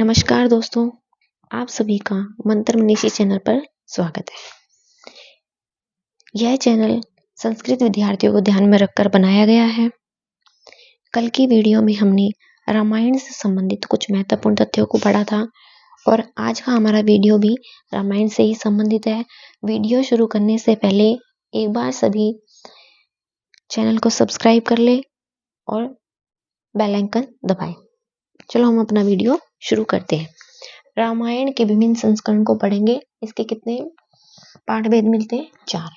नमस्कार दोस्तों, आप सभी का मंत्र मनीषी चैनल पर स्वागत है। यह चैनल संस्कृत विद्यार्थियों को ध्यान में रखकर बनाया गया है। कल की वीडियो में हमने रामायण से संबंधित कुछ महत्वपूर्ण तथ्यों को पढ़ा था और आज का हमारा वीडियो भी रामायण से ही संबंधित है। वीडियो शुरू करने से पहले एक बार सभी चैनल को सब्सक्राइब कर ले और बेल आइकन दबाएं। चलो हम अपना वीडियो शुरू करते हैं। रामायण के विभिन्न संस्करण को पढ़ेंगे। इसके कितने पाठ भेद मिलते हैं? 4।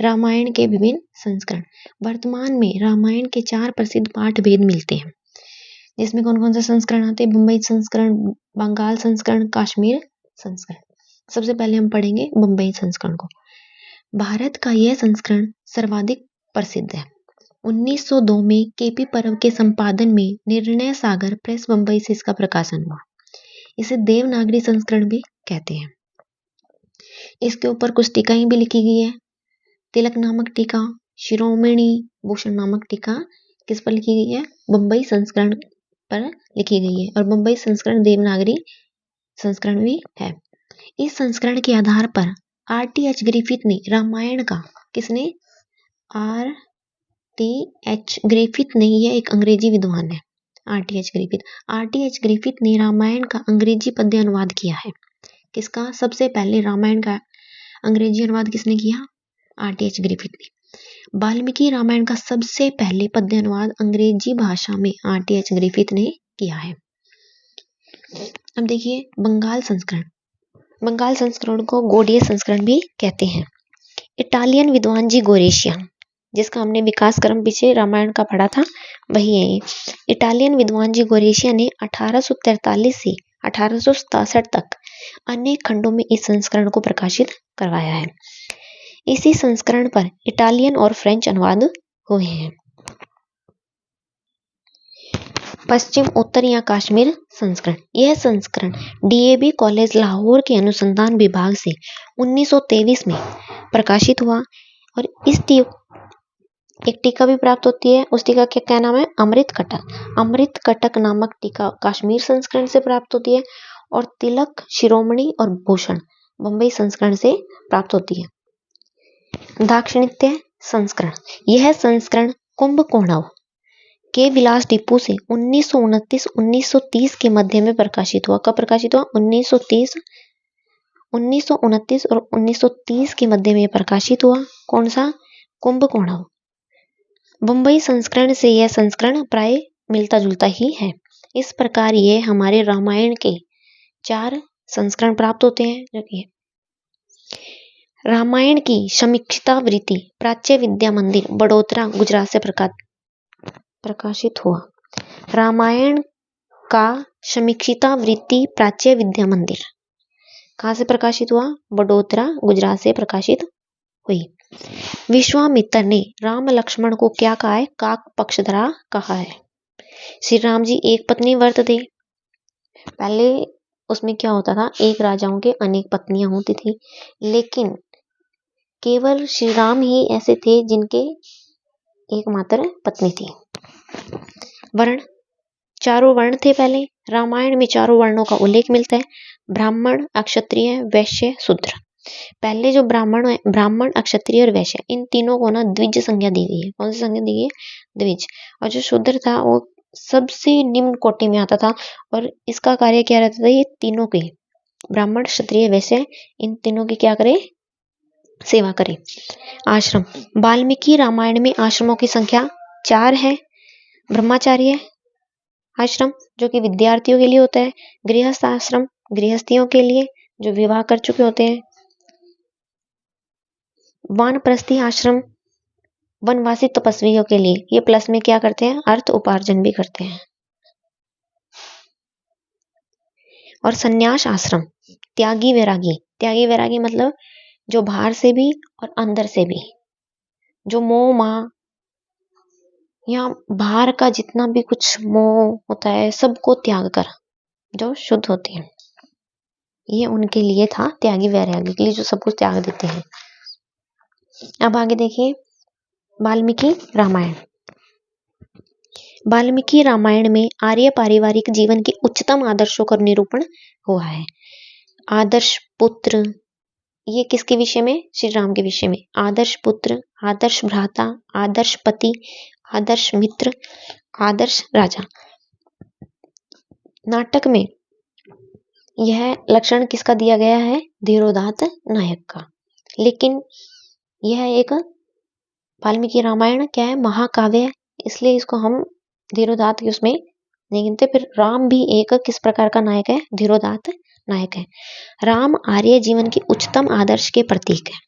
रामायण के विभिन्न संस्करण। वर्तमान में रामायण के 4 प्रसिद्ध पाठ भेद मिलते हैं, जिसमें कौन कौन से संस्करण आते हैं? बम्बई संस्करण, बंगाल संस्करण, कश्मीर संस्करण। सबसे पहले हम पढ़ेंगे बम्बई संस्करण को। भारत का यह संस्करण सर्वाधिक प्रसिद्ध है। 1902 में केपी पर्व के संपादन में निर्णय सागर प्रेस बम्बई से इसका प्रकाशन हुआ। इसे देवनागरी संस्करण भी कहते हैं। इसके ऊपर कुछ टीकाएं भी लिखी गई है। तिलक नामक टीका, शिरोमणि भूषण नामक टीका किस पर लिखी गई है? बम्बई संस्करण पर लिखी गई है और बम्बई संस्करण देवनागरी संस्करण भी है। इस संस्करण के आधार पर RTH ग्रिफिथ ने रामायण का, किसने? RTH ग्रिफिथ ने, यह एक अंग्रेजी विद्वान है। RTH ग्रिफिथ ने रामायण का अंग्रेजी पद्य अनुवाद किया है। किसका? सबसे पहले रामायण का अंग्रेजी अनुवाद किसने किया? RTH ग्रिफिथ ने। वाल्मीकि रामायण का सबसे पहले पद्य अनुवाद अंग्रेजी भाषा में RTH ग्रिफिथ ने किया है। अब देखिए बंगाल संस्करण। बंगाल संस्करण को गौड़ीय संस्करण भी कहते हैं। इटालियन विद्वान जी गोरेशिया, जिसका हमने विकास क्रम पीछे रामायण का पढ़ा था, वही है ये। इटालियन विद्वान जी गोरेशिया ने 1843 से 1867 तक अनेक खंडों में इस संस्करण को प्रकाशित करवाया है। इसी संस्करण पर इटालियन और फ्रेंच अनुवाद हुए हैं। पश्चिम उत्तर या कश्मीर संस्करण। यह संस्करण DAV कॉलेज लाहौर के अनुसंधान विभाग से 1923 में प्रकाशित हुआ और इस एक टीका भी प्राप्त होती है। उस टीका के क्या नाम है? अमृत कटक। अमृत कटक नामक टीका कश्मीर संस्करण से प्राप्त होती है और तिलक, शिरोमणि और भूषण बम्बई संस्करण से प्राप्त होती है। दाक्षिणात्य संस्करण। यह संस्करण कुंभकोणव के विलास टिप्पू से 1929 के मध्य में प्रकाशित हुआ। कब प्रकाशित हुआ? 1929 और 1930 के मध्य में प्रकाशित हुआ। कौन सा? कुंभकोणव। बम्बई संस्करण से यह संस्करण प्राय मिलता जुलता ही है। इस प्रकार ये हमारे रामायण के 4 संस्करण प्राप्त होते हैं। जो कि रामायण की समीक्षितावृत्ति प्राच्य विद्या मंदिर, बड़ोदरा, गुजरात से प्रकाशित हुआ। रामायण का समीक्षितावृत्ति प्राच्य विद्या मंदिर कहाँ से प्रकाशित हुआ? बड़ोदरा, गुजरात से प्रकाशित हुई। विश्वामित्र ने राम लक्ष्मण को क्या कहा है? काक पक्षधरा कहा है। श्री राम जी एक पत्नी व्रत थे। पहले उसमें क्या होता था? एक राजाओं के अनेक पत्नियां होती थी, लेकिन केवल श्री राम ही ऐसे थे जिनके एकमात्र पत्नी थी। वर्ण, 4 वर्ण थे पहले। रामायण में 4 वर्णों का उल्लेख मिलता है। ब्राह्मण, क्षत्रिय, वैश्य, शूद्र। पहले जो ब्राह्मण, क्षत्रिय और वैश्य, इन तीनों को ना द्विज संज्ञा दी गई है। कौन सी संज्ञा दी गई है? द्विज। और जो शूद्र था वो सबसे निम्न कोटि में आता था और इसका कार्य क्या रहता था? ये तीनों के, ब्राह्मण, क्षत्रिय, वैश्य, इन तीनों की क्या करे? सेवा करे। आश्रम। वाल्मीकि रामायण में आश्रमों की संख्या 4 है। ब्रह्मचार्य आश्रम जो कि विद्यार्थियों के लिए होता है। गृहस्थ आश्रम गृहस्थियों के लिए जो विवाह कर चुके होते हैं। वानप्रस्थी आश्रम वनवासी तपस्वियों के लिए, ये प्लस में क्या करते हैं? अर्थ उपार्जन भी करते हैं। और संन्यास आश्रम त्यागी वैरागी। त्यागी वैरागी मतलब जो बाहर से भी और अंदर से भी, जो मोह माह या बाहर का जितना भी कुछ मोह होता है सबको त्याग कर जो शुद्ध होते हैं, ये उनके लिए था। त्यागी वैरागी के लिए जो सब कुछ त्याग देते हैं। अब आगे देखिए वाल्मीकि रामायण। वाल्मीकि रामायण में आर्य पारिवारिक जीवन के उच्चतम आदर्शों का निरूपण हुआ है। आदर्श पुत्र, ये किसके विषय में? श्री राम के विषय में। आदर्श पुत्र, आदर्श भ्राता, आदर्श पति, आदर्श मित्र, आदर्श राजा। नाटक में यह लक्षण किसका दिया गया है? धीरोदात्त नायक का। लेकिन यह एक वाल्मीकि रामायण क्या है? महाकाव्य है, इसलिए इसको हम धीरोदात्त के उसमें नहीं गिनते। फिर राम भी एक किस प्रकार का नायक है? धीरोदात्त नायक है। राम आर्य जीवन के उच्चतम आदर्श के प्रतीक है।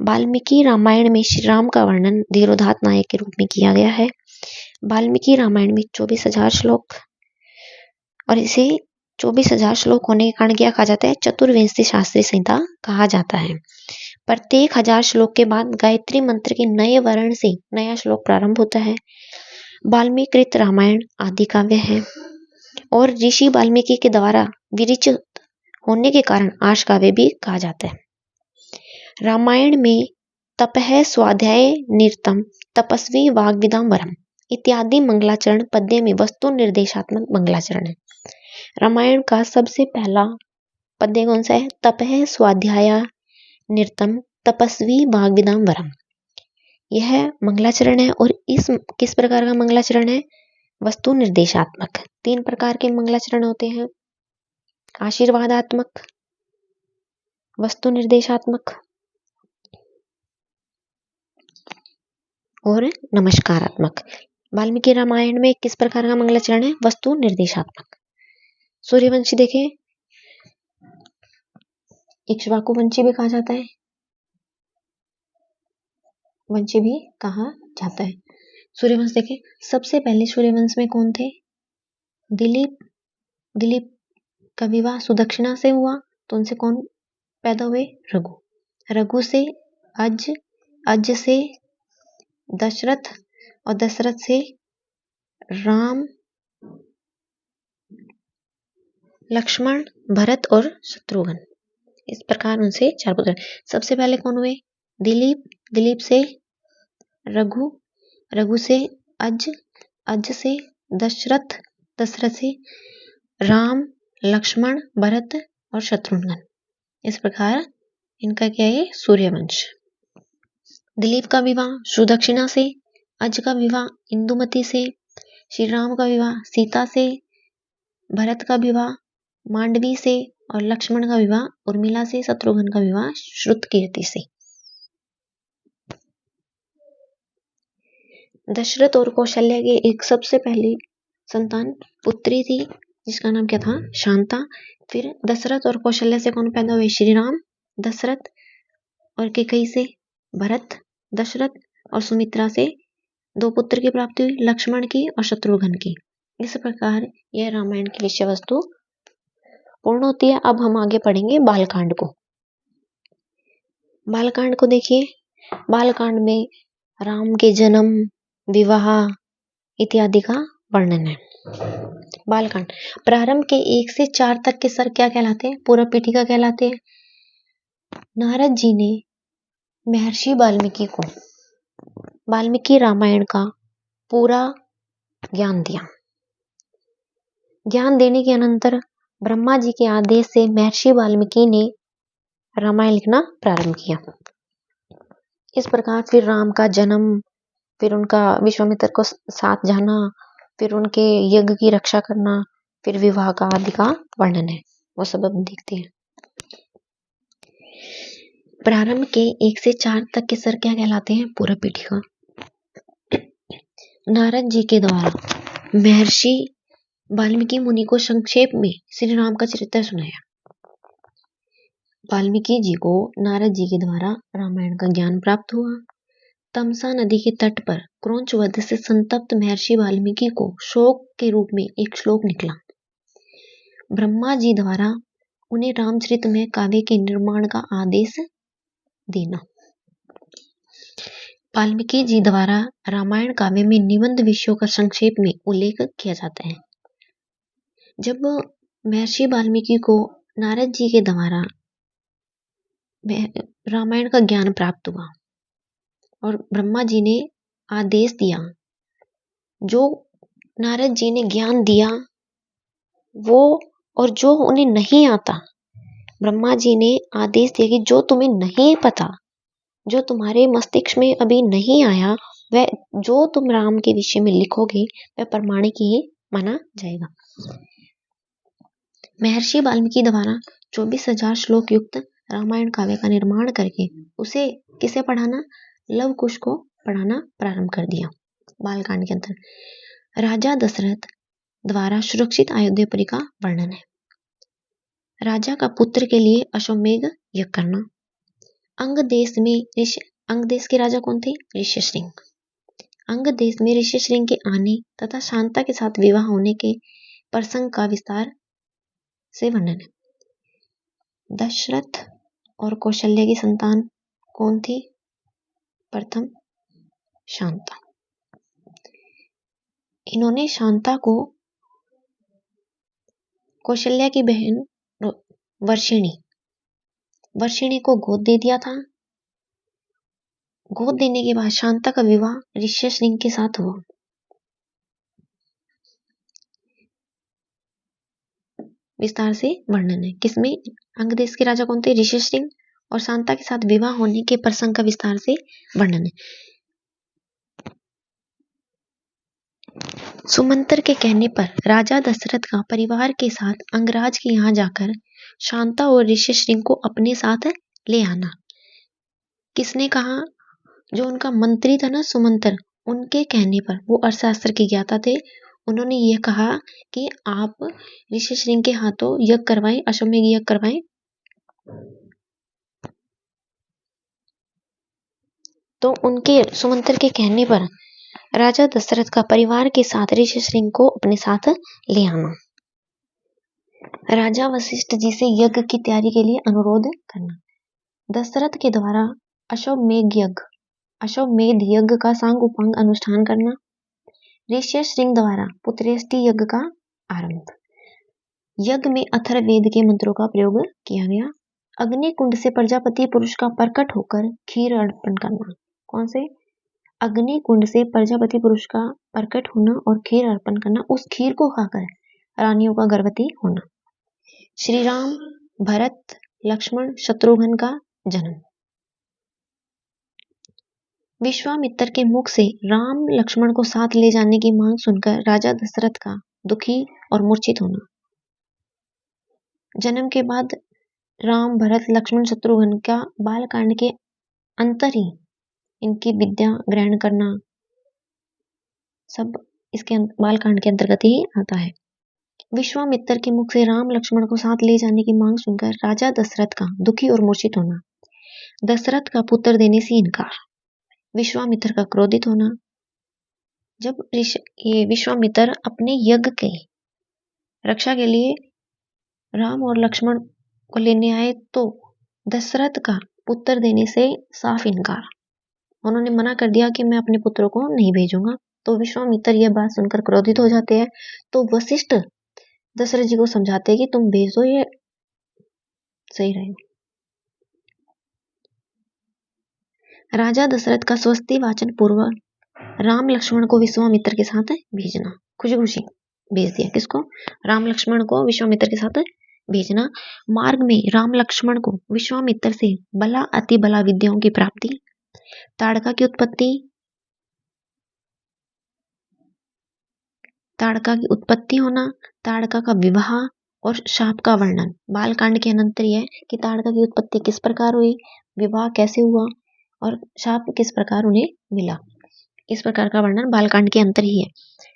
वाल्मीकि रामायण में श्री राम का वर्णन धीरोदात्त नायक के रूप में किया गया है। वाल्मीकि रामायण में 24,000 श्लोक, और इसे 24,000 श्लोक होने के कारण क्या कहा जाता है? चतुर्वेदी शास्त्रीय संहिता कहा जाता है। प्रत्येक 1000 श्लोक के बाद गायत्री मंत्र के नए वर्ण से नया श्लोक प्रारंभ होता है। वाल्मीकृत रामायण आदि काव्य है और ऋषि वाल्मीकि के द्वारा विरचित होने के कारण आश काव्य भी कहा जाता है। रामायण में तपः स्वाध्याय निरतम तपस्वी वाग्विदाम वरम इत्यादि मंगलाचरण पद्य में वस्तु निर्देशात्मक मंगलाचरण है। रामायण का सबसे पहला पद्य कौन सा है? तपः स्वाध्याय निरतम तपस्वी वाग्विदाम वरम। यह मंगलाचरण है और इस किस प्रकार का मंगलाचरण है? वस्तु निर्देशात्मक। 3 प्रकार के मंगलाचरण होते हैं: आशीर्वादात्मक, वस्तु निर्देशात्मक और नमस्कारात्मक। वाल्मीकि रामायण में किस प्रकार का मंगलाचरण है? वस्तु निर्देशात्मक। सूर्यवंशी देखें, इक्ष्वाकु वंशी भी कहा जाता है, वंशी भी कहा जाता है। सूर्यवंश देखें, सबसे पहले सूर्यवंश में कौन थे? दिलीप। दिलीप का विवाह सुदक्षिणा से हुआ, तो उनसे कौन पैदा हुए? रघु। रघु से अज, अज से दशरथ और दशरथ से राम, लक्ष्मण, भरत और शत्रुघ्न। इस प्रकार उनसे 4 पुत्र। सबसे पहले कौन हुए? दिलीप। दिलीप से रघु, रघु से अज, अज से दशरथ, दशरथ से राम, लक्ष्मण, भरत और शत्रुघ्न। इस प्रकार इनका क्या है? सूर्यवंश। दिलीप का विवाह सुदक्षिणा से, अज का विवाह इंदुमती से, श्री राम का विवाह सीता से, भरत का विवाह मांडवी से और लक्ष्मण का विवाह उर्मिला से, शत्रुघ्न का विवाह श्रुतकीर्ति से। दशरथ और कौशल्या के एक सबसे पहली संतान पुत्री थी जिसका नाम क्या था? शांता। फिर दशरथ और कौशल्या से कौन पैदा हुए? श्री राम, दशरथ और कैकेयी से भरत, दशरथ और सुमित्रा से 2 पुत्र की प्राप्ति हुई, लक्ष्मण की और शत्रुघ्न की। इस प्रकार यह रामायण की विषय वस्तु पूर्ण होती है। अब हम आगे पढ़ेंगे बालकांड को। बालकांड को देखिए, बालकांड में राम के जन्म, विवाह इत्यादि का वर्णन है। बालकांड प्रारंभ के 1 से 4 तक के सर क्या कहलाते हैं? पूर्व पीठिका कहलाते हैं। नारद जी ने महर्षि वाल्मीकि को वाल्मीकि रामायण का पूरा ज्ञान दिया। ज्ञान देने के अनंतर ब्रह्मा जी के आदेश से महर्षि वाल्मीकि ने रामायण लिखना प्रारंभ किया। इस प्रकार फिर राम का जन्म, फिर उनका विश्वामित्र को साथ जाना, फिर उनके यज्ञ की रक्षा करना, फिर विवाह का आदि का वर्णन है, वो सब अब देखते हैं। प्रारंभ के 1 से 4 तक के सर क्या कहलाते हैं? पूर्व पीठिका। नारद जी के द्वारा महर्षि वाल्मीकि मुनि को संक्षेप में श्री राम का चरित्र सुनाया। वाल्मीकि जी को नारद जी के द्वारा रामायण का ज्ञान प्राप्त हुआ। तमसा नदी के तट पर क्रौंच वध से संतप्त महर्षि वाल्मीकि को शोक के रूप में एक श्लोक निकला। ब्रह्मा जी द्वारा उन्हें रामचरित में काव्य के निर्माण का आदेश देना। वाल्मीकि जी द्वारा रामायण काव्य में निबंध विषयों का संक्षेप में उल्लेख किया जाता है। जब महर्षि वाल्मीकि को नारद जी के द्वारा रामायण का ज्ञान प्राप्त हुआ और ब्रह्मा जी ने आदेश दिया, जो नारद जी ने ज्ञान दिया वो, और जो उन्हें नहीं आता, ब्रह्मा जी ने आदेश दिया कि जो तुम्हें नहीं पता, जो तुम्हारे मस्तिष्क में अभी नहीं आया, वह जो तुम राम के विषय में लिखोगे वह प्रमाणिक ही माना जाएगा। महर्षि वाल्मीकि द्वारा 24,000 श्लोक युक्त रामायण काव्य का निर्माण करके उसे किसे पढ़ाना, लव कुश को पढ़ाना प्रारंभ कर दिया। बालकांड के अंदर राजा दशरथ द्वारा सुरक्षित अयोध्यापुरी का वर्णन है। राजा का पुत्र के लिए अश्वमेध यज्ञ करना। अंग देश के राजा कौन थे? ऋष्यशृंग। अंग देश में ऋष्यशृंग के आने तथा शांता के साथ विवाह होने के प्रसंग का विस्तार से वर्णन है। दशरथ और कौशल्या की संतान कौन थी? प्रथम शांता। इन्होंने शांता को कौशल्या की बहन वर्षिणी को गोद दे दिया था। गोद देने के बाद शांता का विवाह ऋष्यशृंग के साथ हुआ। विस्तार से वर्णन है। किसमें? अंग देश के राजा कौन थे? ऋष्यशृंग। और शांता के साथ विवाह होने के प्रसंग का विस्तार से वर्णन है। सुमंत्र के कहने पर राजा दशरथ का परिवार के साथ अंगराज के यहाँ जाकर शांता और ऋष्यशृंग को अपने साथ ले आना। किसने कहा? जो उनका मंत्री था ना सुमंत्र, उनके कहने पर, वो अर्थशास्त्र के ज्ञाता थे, उन्होंने ये कहा कि आप ऋष्यशृंग के हाथों यज्ञ करवाएं, अश्वमेध यज्ञ करवाएं। तो उनके सुमंत्र के कहने पर राजा दशरथ का परिवार के साथ ऋष्यशृंग को अपने साथ ले आना। राजा वशिष्ठ जी से यज्ञ की तैयारी के लिए अनुरोध करना। दशरथ के द्वारा अश्वमेध यज्ञ का सांग उपांग अनुष्ठान करना। ऋष्यशृंग द्वारा पुत्रेष्टि यज्ञ का आरंभ। यज्ञ में अथर्ववेद के मंत्रों का प्रयोग किया गया। अग्नि कुंड से प्रजापति पुरुष का प्रकट होकर खीर अर्पण करना। कौन से? अग्नि कुंड से प्रजापति पुरुष का प्रकट होना और खीर अर्पण करना। उस खीर को खाकर रानियों का गर्भवती होना। श्री राम, भरत, लक्ष्मण, शत्रुघ्न का जन्म। विश्वामित्र के मुख से राम लक्ष्मण को साथ ले जाने की मांग सुनकर राजा दशरथ का दुखी और मूर्छित होना। जन्म के बाद राम, भरत, लक्ष्मण, शत्रुघ्न का बालकांड के अंतर ही इनकी विद्या ग्रहण करना सब इसके बालकांड के अंतर्गत ही आता है। विश्वामित्र के मुख से राम लक्ष्मण को साथ ले जाने की मांग सुनकर राजा दशरथ का दुखी और मूर्छित होना। दशरथ का पुत्र देने से इनकार। विश्वामित्र का क्रोधित होना। जब ये विश्वामित्र अपने यज्ञ के रक्षा के लिए राम और लक्ष्मण को लेने आए तो दशरथ का पुत्र देने से साफ इनकार। उन्होंने मना कर दिया कि मैं अपने पुत्रों को नहीं भेजूंगा। तो विश्वामित्र यह बात सुनकर क्रोधित हो जाते हैं। तो वशिष्ठ दशरथ जी को समझाते हैं कि तुम भेजो, ये सही रहेगा। राजा दशरथ का स्वस्ति वाचन पूर्व राम लक्ष्मण को विश्वामित्र के साथ भेजना। खुशी खुशी भेज दिया। किसको? राम लक्ष्मण को विश्वामित्र के साथ भेजना। मार्ग में राम लक्ष्मण को विश्वामित्र से बला अति बला विद्याओं की प्राप्ति, ताड़का की उत्पत्ति होना, ताड़का का विवाह और शाप का वर्णन। बालकांड के अनंतर यह कि ताड़का की उत्पत्ति किस प्रकार हुई, विवाह कैसे हुआ और शाप किस प्रकार उन्हें मिला, इस प्रकार का वर्णन बालकांड के अंतर ही है।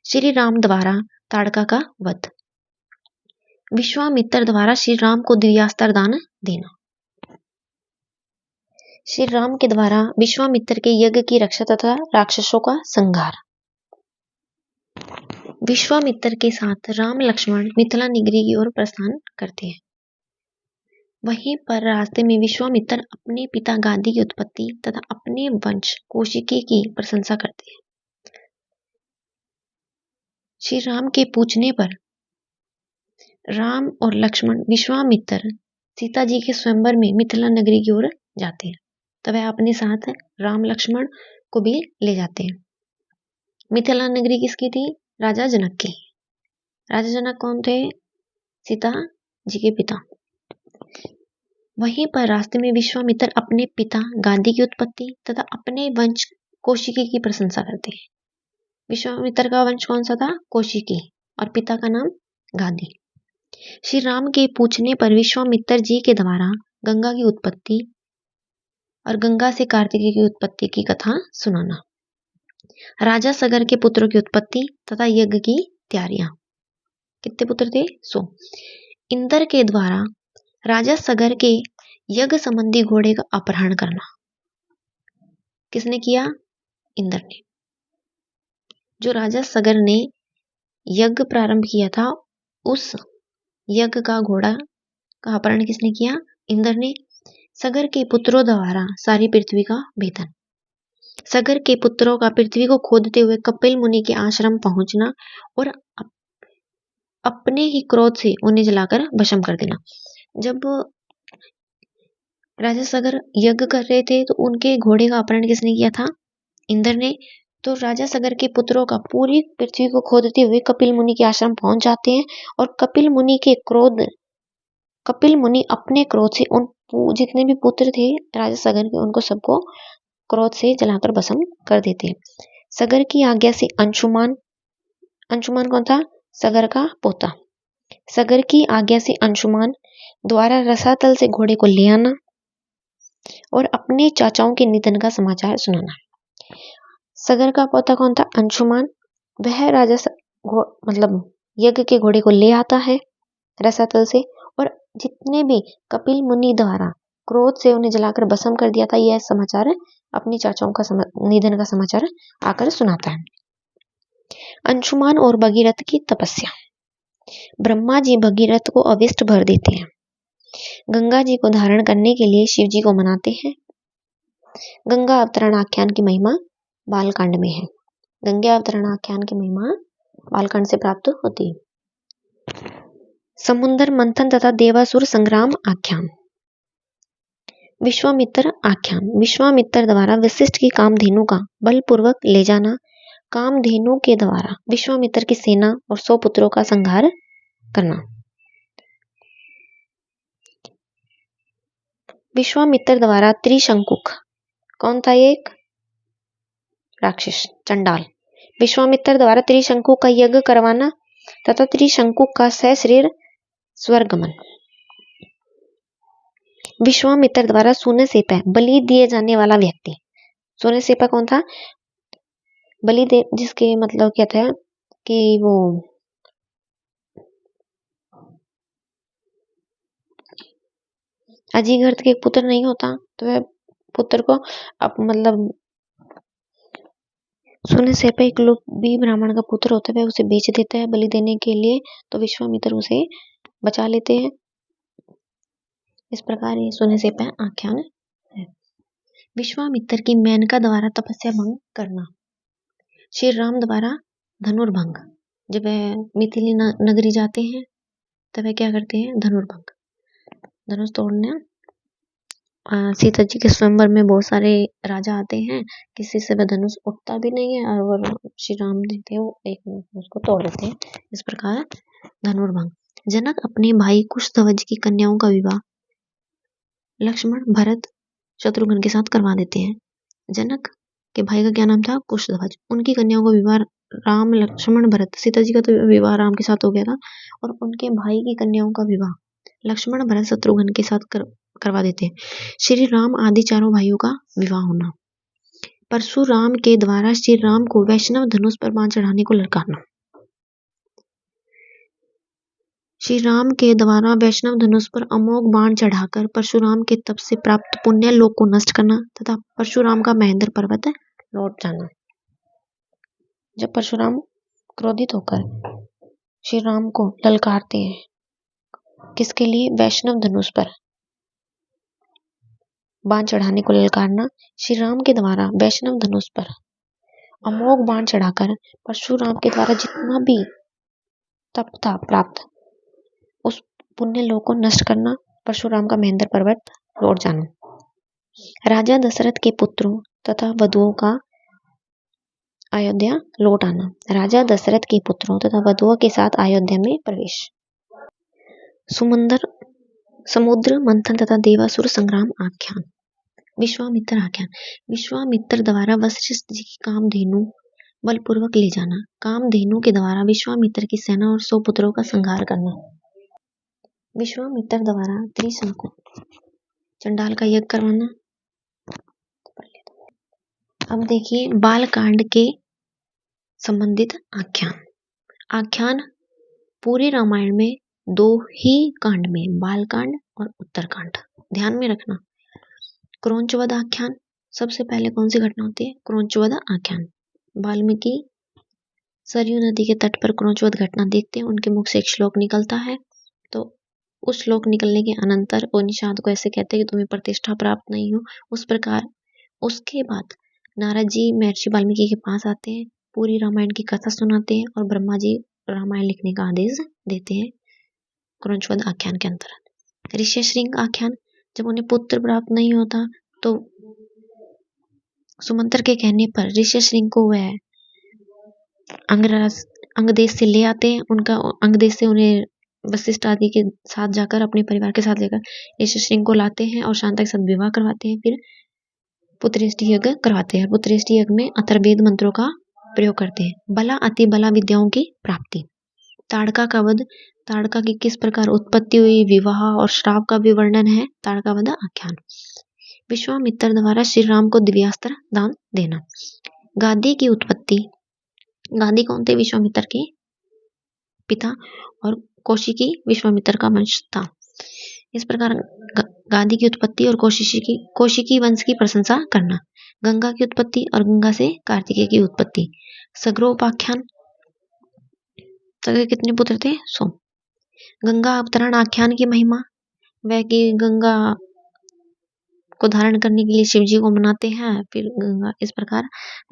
श्री राम द्वारा ताड़का का वध। विश्वामित्र द्वारा श्री राम को दिव्यास्त्र दान देना। श्री राम के द्वारा विश्वामित्र के यज्ञ की रक्षा तथा राक्षसों का संहार। विश्वामित्र के साथ राम लक्ष्मण मिथिला नगरी की ओर प्रस्थान करते हैं। वहीं पर रास्ते में विश्वामित्र अपने पिता गांधी की उत्पत्ति तथा अपने वंश कौशिकी की प्रशंसा करते हैं। श्री राम के पूछने पर राम और लक्ष्मण विश्वामित्र सीता जी के स्वयंवर में मिथिला नगरी की ओर जाते हैं। तब वह अपने साथ राम लक्ष्मण को भी ले जाते हैं। मिथिला नगरी किसकी थी? राजा जनक की। राजा जनक कौन थे? सीता जी के पिता। वहीं पर रास्ते में विश्वामित्र अपने पिता गांधी की उत्पत्ति तथा अपने वंश कौशिकी की प्रशंसा करते हैं। विश्वामित्र का वंश कौन सा था? कौशिकी, और पिता का नाम गांधी। श्री राम के पूछने पर विश्वामित्र जी के द्वारा गंगा की उत्पत्ति और गंगा से कार्तिकेय की उत्पत्ति की कथा सुनाना। राजा सगर के पुत्रों की उत्पत्ति तथा यज्ञ की तैयारियां। कितने पुत्र थे? 100। इंद्र के द्वारा राजा सगर के यज्ञ संबंधी घोड़े का अपहरण करना। किसने किया? इंद्र ने। जो राजा सगर ने यज्ञ प्रारंभ किया था, उस यज्ञ का घोड़ा का अपहरण किसने किया? इंद्र ने। सगर के पुत्रों द्वारा सारी पृथ्वी का भेदन। सगर के पुत्रों का पृथ्वी को खोदते हुए कपिल मुनि के आश्रम पहुंचना और अपने ही क्रोध से उन्हें जलाकर भस्म कर देना। जब राजा सगर यज्ञ कर रहे थे तो उनके घोड़े का अपहरण किसने किया था? इंद्र ने। तो राजा सगर के पुत्रों का पूरी पृथ्वी को खोदते हुए कपिल मुनि के आश्रम पहुंच जाते हैं और कपिल मुनि अपने क्रोध से उन जितने भी पुत्र थे राजा सगर के, उनको सबको क्रोध से जलाकर भस्म कर देते हैं। सगर की आज्ञा से अंशुमान कौन था? सगर का पोता। सगर की आज्ञा से अंशुमान द्वारा रसातल से घोड़े को ले आना और अपने चाचाओं के निधन का समाचार सुनाना। सगर का पोता कौन था? अंशुमान। वह राजा यज्ञ के घोड़े को ले आता है रसातल से, और जितने भी कपिल मुनि द्वारा क्रोध से उन्हें जलाकर भस्म कर दिया था, यह समाचार अपने चाचाओं का निधन का समाचार आकर सुनाता है। अंशुमान और भगीरथ की तपस्या। ब्रह्मा जी भगीरथ को अविष्ट भर देते हैं। गंगा जी को धारण करने के लिए शिव जी को मनाते हैं। गंगा अवतरण आख्यान की महिमा बालकांड में है। गंगा अवतरण आख्यान की महिमा बालकांड से प्राप्त होती है। समुद्र मंथन तथा देवासुर संग्राम आख्यान। विश्वामित्र आख्यान। विश्वामित्र द्वारा वशिष्ठ की कामधेनु का बलपूर्वक ले जाना। कामधेनु के द्वारा विश्वामित्र की सेना और 100 पुत्रों का संहार करना। विश्वामित्र द्वारा त्रिशंकुक, कौन था? एक राक्षस चंडाल। विश्वामित्र द्वारा त्रिशंकुक का यज्ञ करवाना तथा त्रिशंकुक का सशरीर स्वर्गमन। विश्वामित्र द्वारा सोने से बलि दिए जाने वाला व्यक्ति। सोने से कौन था? बलि दे, जिसके मतलब क्या था कि वो अजीगर्त के पुत्र नहीं होता, तो वह पुत्र को सोने से एक लोग भी ब्राह्मण का पुत्र होता है, वह उसे बेच देता है बलि देने के लिए, तो विश्वामित्र उसे बचा लेते हैं। इस प्रकार ये सोने से आख्यान है। विश्वामित्र की मेनका द्वारा तपस्या भंग करना। श्री राम द्वारा धनुर्भंग। जब वह मिथिली नगरी जाते हैं तब वह क्या करते हैं? धनुर्भंग, धनुष तोड़ना। सीता जी के स्वयंवर में बहुत सारे राजा आते हैं, किसी से वह धनुष उठता भी नहीं है और श्री राम जी थे वो एक उसको तोड़ देते हैं। इस प्रकार धनुर्भंग। जनक अपने भाई कुशध्वज की कन्याओं का विवाह लक्ष्मण भरत शत्रुघ्न के साथ करवा देते हैं। जनक के भाई का क्या नाम था? कुशध्वज। उनकी कन्याओं का विवाह राम लक्ष्मण भरत, सीता जी का तो विवाह राम के साथ हो गया था, और उनके भाई की कन्याओं का विवाह लक्ष्मण भरत शत्रुघ्न के साथ करवा देते हैं। श्री राम आदि चारों भाइयों का विवाह होना। परशुराम के द्वारा श्री राम को वैष्णव धनुष पर बाण चढ़ाने को ललकारना। श्री राम के द्वारा वैष्णव धनुष पर अमोघ बाण चढ़ाकर परशुराम के तप से प्राप्त पुण्य लोक को नष्ट करना तथा परशुराम का महेंद्र पर्वत लौट जाना। जब परशुराम क्रोधित होकर श्री राम को ललकारते हैं, किसके लिए? वैष्णव धनुष पर बाण चढ़ाने को ललकारना। श्री राम के द्वारा वैष्णव धनुष पर अमोघ बाण चढ़ाकर परशुराम के द्वारा जितना भी तप था प्राप्त, उस पुण्य लोक को नष्ट करना, परशुराम का महेंद्र पर्वत लौट जाना। राजा दशरथ के पुत्रों तथा वधुओं का अयोध्या लौट आना। राजा दशरथ के पुत्रों तथा वधुओं के साथ अयोध्या में प्रवेश। समुद्र मंथन तथा देवासुर संग्राम आख्यान। विश्वामित्र आख्यान। विश्वामित्र द्वारा वशिष्ठ जी की कामधेनु बलपूर्वक ले जाना। कामधेनु के द्वारा विश्वामित्र की सेना और 100 पुत्रों का संहार करना। विश्वामित्र द्वारा त्रिशंकु चंडाल का यज्ञ करवाना। अब देखिए बालकांड के संबंधित आख्यान। आख्यान पूरे रामायण में 2 ही कांड में, बालकांड और उत्तरकांड, ध्यान में रखना। क्रौंचवध आख्यान, सबसे पहले कौन सी घटना होती है? क्रौंचवध आख्यान। वाल्मीकि सरयू नदी के तट पर क्रौंचवध घटना देखते हैं, उनके मुख से एक श्लोक निकलता है। तो उस श्लोक निकलने के अनंतर वो निषाद को ऐसे कहते हैं कि तुम्हें प्रतिष्ठा प्राप्त नहीं हो। उस प्रकार उसके बाद नारद जी महर्षि वाल्मीकि के पास आते हैं, पूरी रामायण की कथा सुनाते हैं और ब्रह्मा जी रामायण लिखने का आदेश देते हैं क्रौंचवध आख्यान के अंतर्गत। ऋष्यशृंग आख्यान, जब उन्हें पुत्र प्राप्त नहीं होता तो सुमंत्र के कहने पर ऋष्यशृंग को वह अंगदेश से ले आते हैं। उनका अंगदेश से उन्हें वशिष्ठ आदि के साथ जाकर, अपने परिवार के साथ लेकर ऋष्यशृंग को लाते हैं और शांता के साथ विवाह करवाते हैं। फिर पुत्रेष्टि यज्ञ करवाते हैं। पुत्रेष्टि यज्ञ में अथर्ववेद मंत्रों का प्रयोग करते हैं। बला अति बला विद्याओं की प्राप्ति। ताड़का का वध, ताड़का की किस प्रकार उत्पत्ति हुई, विवाह और श्राप का भी वर्णन है ताड़का वध आख्यान। विश्वामित्र द्वारा श्री राम को दिव्यास्त्र दान देना। गादी की उत्पत्ति। गादी कौन थे? विश्वामित्र के पिता, और कौशिकी विश्वामित्र का वंश था। इस प्रकार गादी की उत्पत्ति और कौशिकी वंश की प्रशंसा करना। गंगा की उत्पत्ति और गंगा से कार्तिकेय की उत्पत्ति। सग्रोपाख्यान, सगे कितने पुत्र थे? 100। गंगा अवतरण आख्यान की महिमा, वह कि गंगा को धारण करने के लिए शिव जी को मनाते हैं। फिर गंगा, इस प्रकार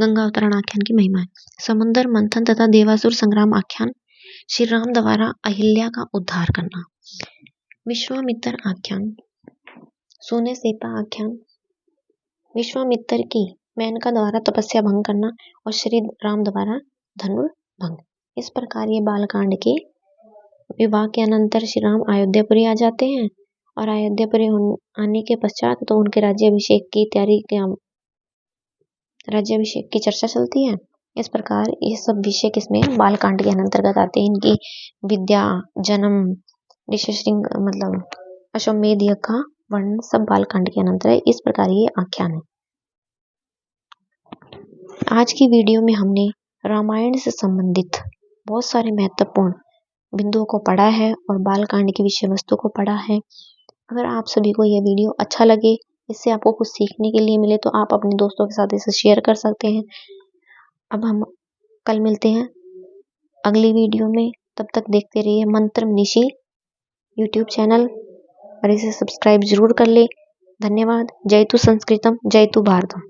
गंगा अवतरण आख्यान की महिमा है। समुद्र मंथन तथा देवासुर संग्राम आख्यान। श्री राम द्वारा अहिल्या का उद्धार करना। विश्वामित्र आख्यान। सोने सेपा आख्यान। विश्वामित्र की मेनका द्वारा तपस्या भंग करना और श्री राम द्वारा धनुर्भंग। इस प्रकार ये बालकांड के विवाह के अनंतर श्री राम अयोध्यापुरी आ जाते हैं और अयोध्यापुरी आने के पश्चात तो उनके राज्याभिषेक की चर्चा चलती है। इस प्रकार ये सब विषय किसमें? बालकांड के अंतर्गत आते हैं। इनकी विद्या, जन्म, ऋष्यशृंग मतलब अश्वमेध यज्ञ का वर्णन सब बालकांड के अनंतर है। इस प्रकार ये आख्यान है। आज की वीडियो में हमने रामायण से संबंधित बहुत सारे महत्वपूर्ण बिंदुओं को पढ़ा है और बालकांड की विषय वस्तु को पढ़ा है। अगर आप सभी को यह वीडियो अच्छा लगे, इससे आपको कुछ सीखने के लिए मिले, तो आप अपने दोस्तों के साथ इसे शेयर कर सकते हैं। अब हम कल मिलते हैं अगली वीडियो में। तब तक देखते रहिए मंत्रमनीषी यूट्यूब चैनल और इसे सब्सक्राइब जरूर कर ले। धन्यवाद। जय तु संस्कृतम, जय तु भारतम।